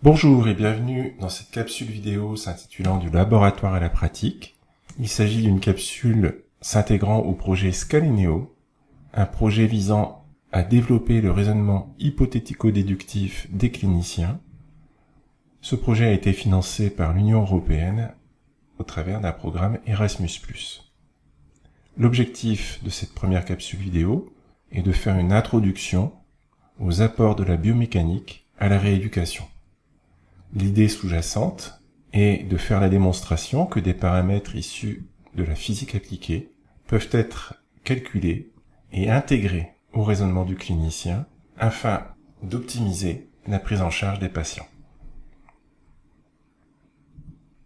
Bonjour et bienvenue dans cette capsule vidéo s'intitulant du laboratoire à la pratique. Il s'agit d'une capsule s'intégrant au projet Scaleneo, un projet visant à développer le raisonnement hypothético-déductif des cliniciens. Ce projet a été financé par l'Union européenne au travers d'un programme Erasmus+. L'objectif de cette première capsule vidéo est de faire une introduction aux apports de la biomécanique à la rééducation. L'idée sous-jacente est de faire la démonstration que des paramètres issus de la physique appliquée peuvent être calculés et intégrés au raisonnement du clinicien afin d'optimiser la prise en charge des patients.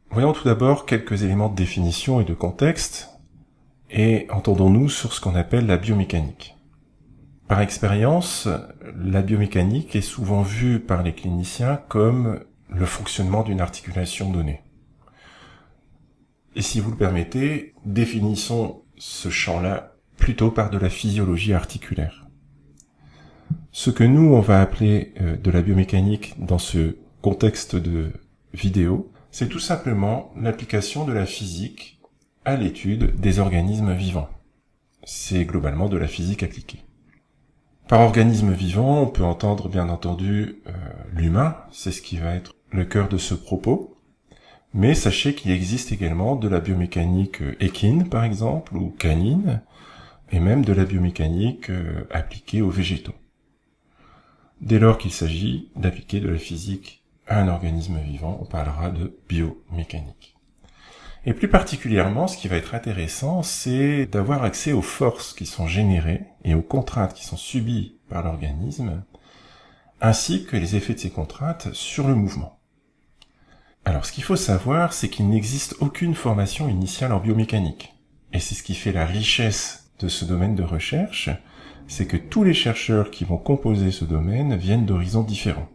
Voyons tout d'abord quelques éléments de définition et de contexte et entendons-nous sur ce qu'on appelle la biomécanique. Par expérience, la biomécanique est souvent vue par les cliniciens comme le fonctionnement d'une articulation donnée. Et si vous le permettez, définissons ce champ-là plutôt par de la physiologie articulaire. Ce que nous, on va appeler de la biomécanique dans ce contexte de vidéo, c'est tout simplement l'application de la physique à l'étude des organismes vivants. C'est globalement de la physique appliquée. Par organisme vivant, on peut entendre bien entendu l'humain, c'est ce qui va être le cœur de ce propos, mais sachez qu'il existe également de la biomécanique équine par exemple, ou canine, et même de la biomécanique appliquée aux végétaux. Dès lors qu'il s'agit d'appliquer de la physique à un organisme vivant, on parlera de biomécanique. Et plus particulièrement, ce qui va être intéressant, c'est d'avoir accès aux forces qui sont générées et aux contraintes qui sont subies par l'organisme, ainsi que les effets de ces contraintes sur le mouvement. Alors, ce qu'il faut savoir, c'est qu'il n'existe aucune formation initiale en biomécanique. Et c'est ce qui fait la richesse de ce domaine de recherche, c'est que tous les chercheurs qui vont composer ce domaine viennent d'horizons différents.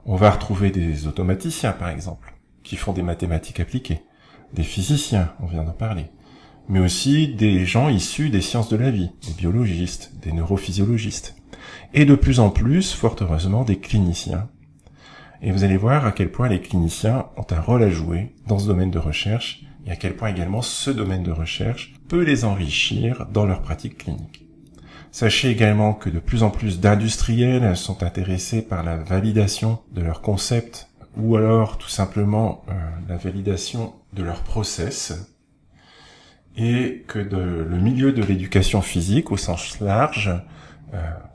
On va retrouver des automaticiens, par exemple, qui font des mathématiques appliquées, des physiciens, on vient d'en parler, mais aussi des gens issus des sciences de la vie, des biologistes, des neurophysiologistes, et de plus en plus, fort heureusement, des cliniciens. Et vous allez voir à quel point les cliniciens ont un rôle à jouer dans ce domaine de recherche, et à quel point également ce domaine de recherche peut les enrichir dans leur pratique clinique. Sachez également que de plus en plus d'industriels sont intéressés par la validation de leurs concepts, ou alors tout simplement la validation de leur process, et que le milieu de l'éducation physique au sens large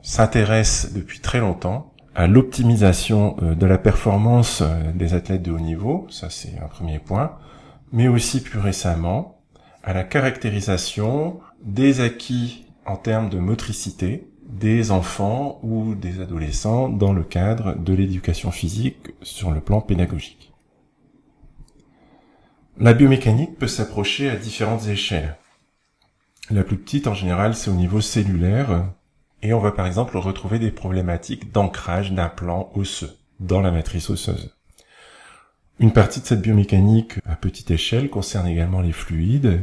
s'intéresse depuis très longtemps à l'optimisation de la performance des athlètes de haut niveau, ça c'est un premier point, mais aussi plus récemment à la caractérisation des acquis en termes de motricité des enfants ou des adolescents dans le cadre de l'éducation physique sur le plan pédagogique. La biomécanique peut s'approcher à différentes échelles. La plus petite, en général, c'est au niveau cellulaire, et on va par exemple retrouver des problématiques d'ancrage d'implants osseux dans la matrice osseuse. Une partie de cette biomécanique à petite échelle concerne également les fluides,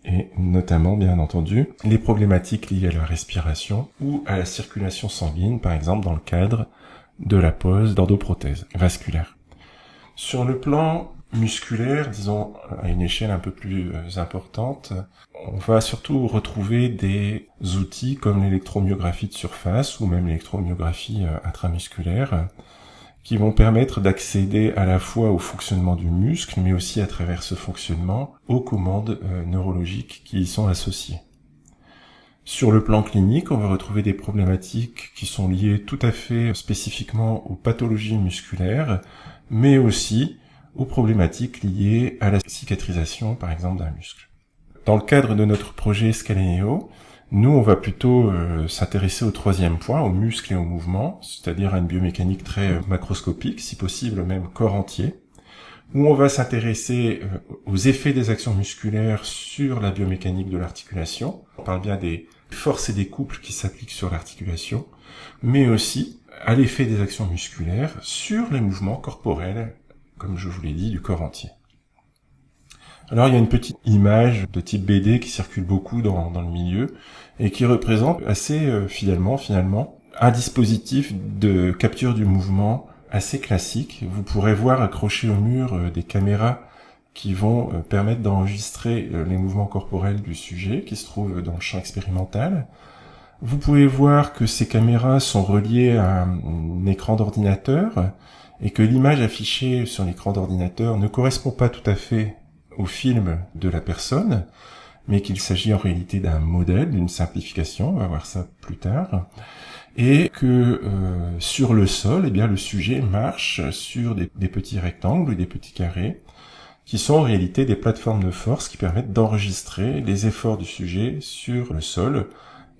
et notamment, bien entendu, les problématiques liées à la respiration ou à la circulation sanguine, par exemple dans le cadre de la pose d'endoprothèses vasculaires. Sur le plan musculaire, disons à une échelle un peu plus importante, on va surtout retrouver des outils comme l'électromyographie de surface ou même l'électromyographie intramusculaire qui vont permettre d'accéder à la fois au fonctionnement du muscle, mais aussi à travers ce fonctionnement aux commandes neurologiques qui y sont associées. Sur le plan clinique, on va retrouver des problématiques qui sont liées tout à fait spécifiquement aux pathologies musculaires, mais aussi aux problématiques liées à la cicatrisation, par exemple, d'un muscle. Dans le cadre de notre projet Scaleneo, nous, on va plutôt s'intéresser au troisième point, aux muscles et aux mouvements, c'est-à-dire à une biomécanique très macroscopique, si possible même corps entier, où on va s'intéresser aux effets des actions musculaires sur la biomécanique de l'articulation. On parle bien des forces et des couples qui s'appliquent sur l'articulation, mais aussi à l'effet des actions musculaires sur les mouvements corporels, comme je vous l'ai dit, du corps entier. Alors il y a une petite image de type BD qui circule beaucoup dans le milieu et qui représente assez fidèlement finalement un dispositif de capture du mouvement assez classique. Vous pourrez voir accrochées au mur des caméras qui vont permettre d'enregistrer les mouvements corporels du sujet qui se trouve dans le champ expérimental. Vous pouvez voir que ces caméras sont reliées à un écran d'ordinateur et que l'image affichée sur l'écran d'ordinateur ne correspond pas tout à fait au film de la personne, mais qu'il s'agit en réalité d'un modèle, d'une simplification, on va voir ça plus tard, et que sur le sol, eh bien, le sujet marche sur des petits rectangles ou des petits carrés, qui sont en réalité des plateformes de force qui permettent d'enregistrer les efforts du sujet sur le sol,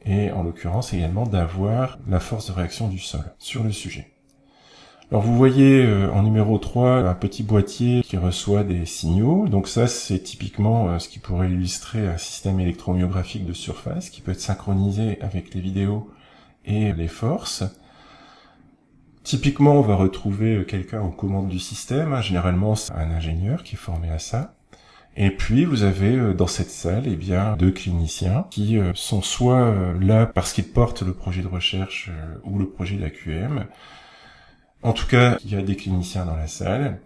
et en l'occurrence également d'avoir la force de réaction du sol sur le sujet. Alors vous voyez en numéro 3 un petit boîtier qui reçoit des signaux, donc ça c'est typiquement ce qui pourrait illustrer un système électromyographique de surface qui peut être synchronisé avec les vidéos et les forces. Typiquement on va retrouver quelqu'un aux commandes du système, généralement c'est un ingénieur qui est formé à ça. Et puis vous avez dans cette salle eh bien 2 cliniciens qui sont soit là parce qu'ils portent le projet de recherche ou le projet d'AQM. En tout cas, il y a des cliniciens dans la salle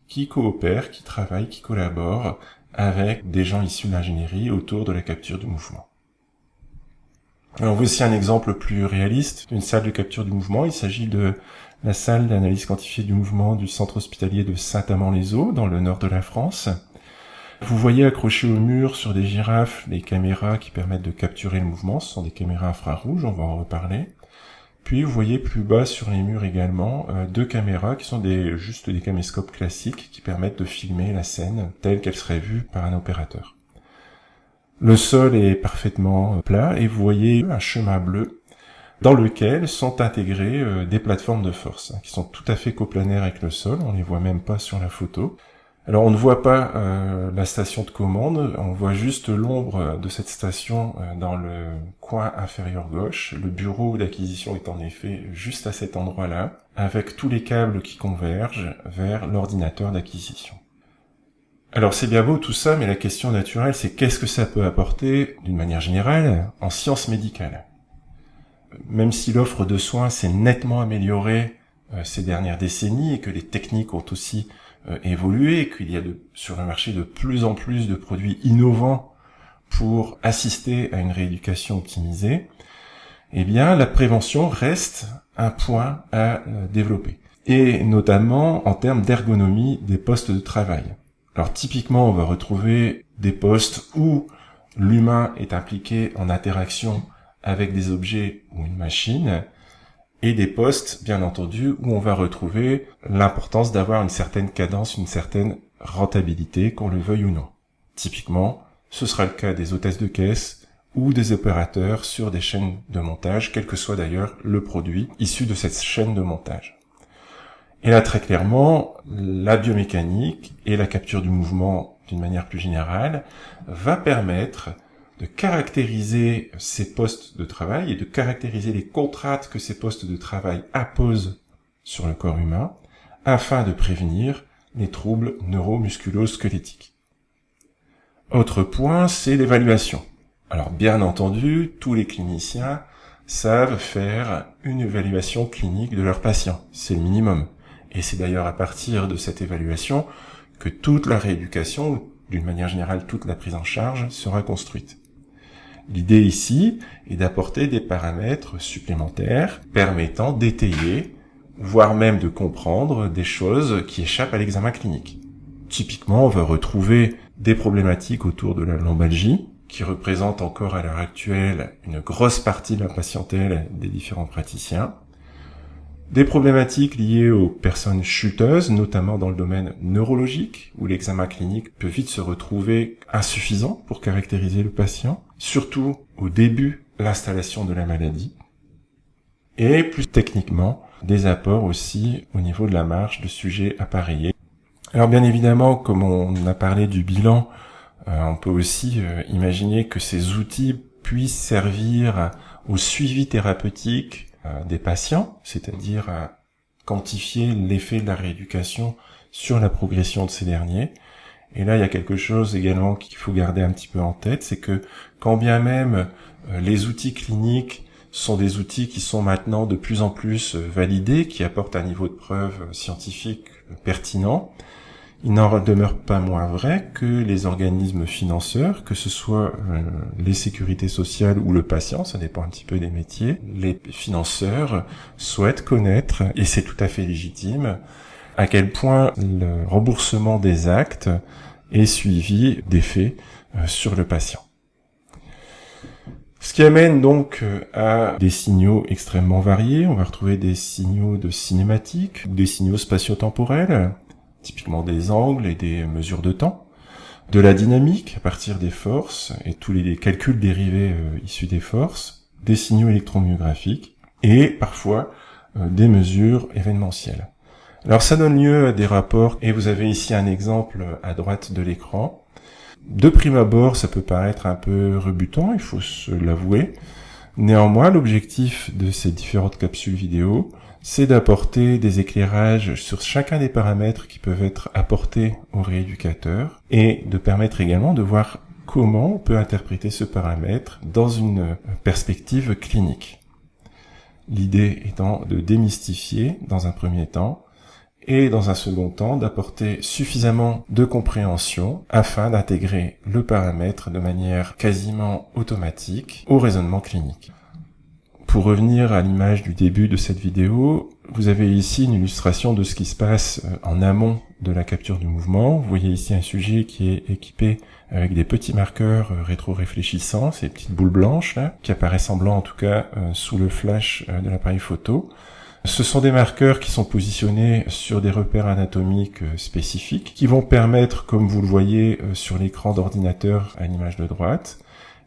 qui coopèrent, qui travaillent, qui collaborent avec des gens issus de l'ingénierie autour de la capture du mouvement. Alors voici un exemple plus réaliste d'une salle de capture du mouvement. Il s'agit de la salle d'analyse quantifiée du mouvement du centre hospitalier de Saint-Amand-les-Eaux dans le nord de la France. Vous voyez accrochées au mur sur des girafes les caméras qui permettent de capturer le mouvement. Ce sont des caméras infrarouges, on va en reparler. Puis vous voyez plus bas sur les murs également 2 caméras qui sont juste des caméscopes classiques qui permettent de filmer la scène telle qu'elle serait vue par un opérateur. Le sol est parfaitement plat et vous voyez un chemin bleu dans lequel sont intégrées des plateformes de force qui sont tout à fait coplanaires avec le sol, on les voit même pas sur la photo. Alors on ne voit pas la station de commande, on voit juste l'ombre de cette station dans le coin inférieur gauche. Le bureau d'acquisition est en effet juste à cet endroit-là, avec tous les câbles qui convergent vers l'ordinateur d'acquisition. Alors c'est bien beau tout ça, mais la question naturelle c'est qu'est-ce que ça peut apporter, d'une manière générale, en sciences médicales. Même si l'offre de soins s'est nettement améliorée ces dernières décennies et que les techniques ont aussi évolué, et qu'il y a sur le marché de plus en plus de produits innovants pour assister à une rééducation optimisée, eh bien la prévention reste un point à développer. Et notamment en termes d'ergonomie des postes de travail. Alors typiquement on va retrouver des postes où l'humain est impliqué en interaction avec des objets ou une machine, et des postes, bien entendu, où on va retrouver l'importance d'avoir une certaine cadence, une certaine rentabilité, qu'on le veuille ou non. Typiquement, ce sera le cas des hôtesses de caisse ou des opérateurs sur des chaînes de montage, quel que soit d'ailleurs le produit issu de cette chaîne de montage. Et là, très clairement, la biomécanique et la capture du mouvement, d'une manière plus générale, va permettre de caractériser ces postes de travail et de caractériser les contraintes que ces postes de travail imposent sur le corps humain afin de prévenir les troubles neuromusculo-squelettiques. Autre point, c'est l'évaluation. Alors bien entendu, tous les cliniciens savent faire une évaluation clinique de leurs patients, c'est le minimum. Et c'est d'ailleurs à partir de cette évaluation que toute la rééducation, d'une manière générale toute la prise en charge, sera construite. L'idée ici est d'apporter des paramètres supplémentaires permettant d'étayer, voire même de comprendre des choses qui échappent à l'examen clinique. Typiquement, on va retrouver des problématiques autour de la lombalgie, qui représente encore à l'heure actuelle une grosse partie de la patientèle des différents praticiens. Des problématiques liées aux personnes chuteuses, notamment dans le domaine neurologique, où l'examen clinique peut vite se retrouver insuffisant pour caractériser le patient, surtout au début de l'installation de la maladie. Et plus techniquement, des apports aussi au niveau de la marche de sujets appareillés. Alors bien évidemment, comme on a parlé du bilan, on peut aussi imaginer que ces outils puissent servir au suivi thérapeutique des patients, c'est-à-dire à quantifier l'effet de la rééducation sur la progression de ces derniers. Et là, il y a quelque chose également qu'il faut garder un petit peu en tête, c'est que quand bien même les outils cliniques sont des outils qui sont maintenant de plus en plus validés, qui apportent un niveau de preuve scientifique pertinent. Il n'en demeure pas moins vrai que les organismes financeurs, que ce soit les sécurités sociales ou le patient, ça dépend un petit peu des métiers, les financeurs souhaitent connaître, et c'est tout à fait légitime, à quel point le remboursement des actes est suivi d'effets sur le patient. Ce qui amène donc à des signaux extrêmement variés. On va retrouver des signaux de cinématique, ou des signaux spatio-temporels, typiquement des angles et des mesures de temps, de la dynamique à partir des forces et tous les calculs dérivés issus des forces, des signaux électromyographiques et parfois des mesures événementielles. Alors ça donne lieu à des rapports, et vous avez ici un exemple à droite de l'écran. De prime abord, ça peut paraître un peu rebutant, il faut se l'avouer. Néanmoins, l'objectif de ces différentes capsules vidéo, c'est d'apporter des éclairages sur chacun des paramètres qui peuvent être apportés au rééducateur et de permettre également de voir comment on peut interpréter ce paramètre dans une perspective clinique. L'idée étant de démystifier dans un premier temps et dans un second temps d'apporter suffisamment de compréhension afin d'intégrer le paramètre de manière quasiment automatique au raisonnement clinique. Pour revenir à l'image du début de cette vidéo, vous avez ici une illustration de ce qui se passe en amont de la capture du mouvement. Vous voyez ici un sujet qui est équipé avec des petits marqueurs rétro-réfléchissants, ces petites boules blanches là, qui apparaissent en blanc en tout cas sous le flash de l'appareil photo. Ce sont des marqueurs qui sont positionnés sur des repères anatomiques spécifiques qui vont permettre, comme vous le voyez sur l'écran d'ordinateur à l'image de droite,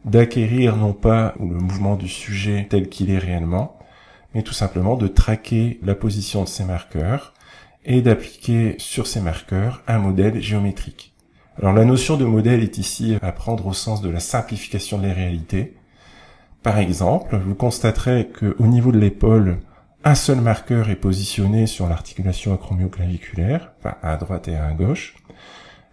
d'acquérir non pas le mouvement du sujet tel qu'il est réellement, mais tout simplement de traquer la position de ces marqueurs et d'appliquer sur ces marqueurs un modèle géométrique. Alors la notion de modèle est ici à prendre au sens de la simplification de la réalité. Par exemple, vous constaterez qu'au niveau de l'épaule, un seul marqueur est positionné sur l'articulation acromioclaviculaire, enfin à droite et à gauche,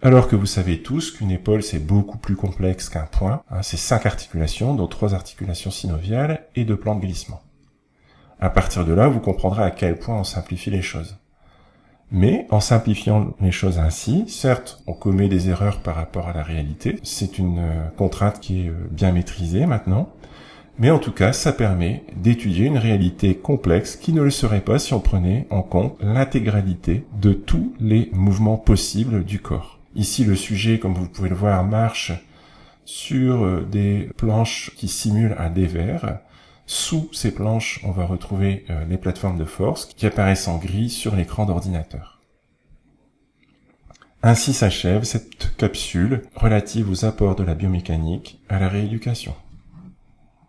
alors que vous savez tous qu'une épaule c'est beaucoup plus complexe qu'un point, c'est 5 articulations, dont 3 articulations synoviales et 2 plans de glissement. À partir de là, vous comprendrez à quel point on simplifie les choses. Mais en simplifiant les choses ainsi, certes, on commet des erreurs par rapport à la réalité, c'est une contrainte qui est bien maîtrisée maintenant, mais en tout cas, ça permet d'étudier une réalité complexe qui ne le serait pas si on prenait en compte l'intégralité de tous les mouvements possibles du corps. Ici, le sujet, comme vous pouvez le voir, marche sur des planches qui simulent un dévers. Sous ces planches, on va retrouver les plateformes de force qui apparaissent en gris sur l'écran d'ordinateur. Ainsi s'achève cette capsule relative aux apports de la biomécanique à la rééducation.